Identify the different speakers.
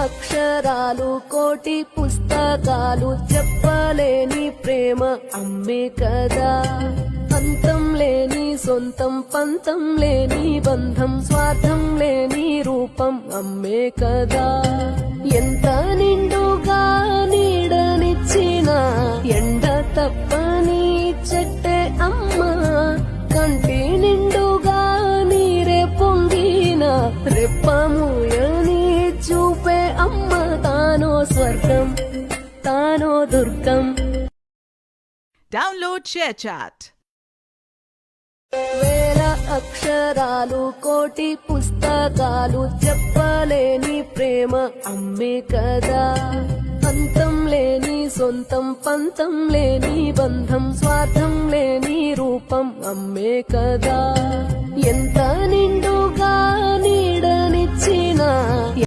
Speaker 1: అక్షరాలు కోటి పుస్తకాలు చెప్పలేని ప్రేమ అమ్మే కదా. అంతం లేని సొంతం పంతం లేని బంధం స్వార్థం లేని రూపం అమ్మే కదా. ఎంత నిండుగా నీడనిచ్చిన ఎండ తప్పని చెట్టే అమ్మ, కంటి నిండుగా నీరే పొంగిన రెప్పమూయని చూపే అమ్మ. తానో స్వర్గం తానో దుర్గం.
Speaker 2: Download ShareChat.
Speaker 1: వేల అక్షరాలు కోటి పుస్తకాలు చెప్పలేని ప్రేమ అమ్మే కదా. అంతం లేని సొంతం పంతం లేని బంధం స్వార్థం లేని రూపం అమ్మే కదా. ఎంత నిండుగా నీడనిచ్చిన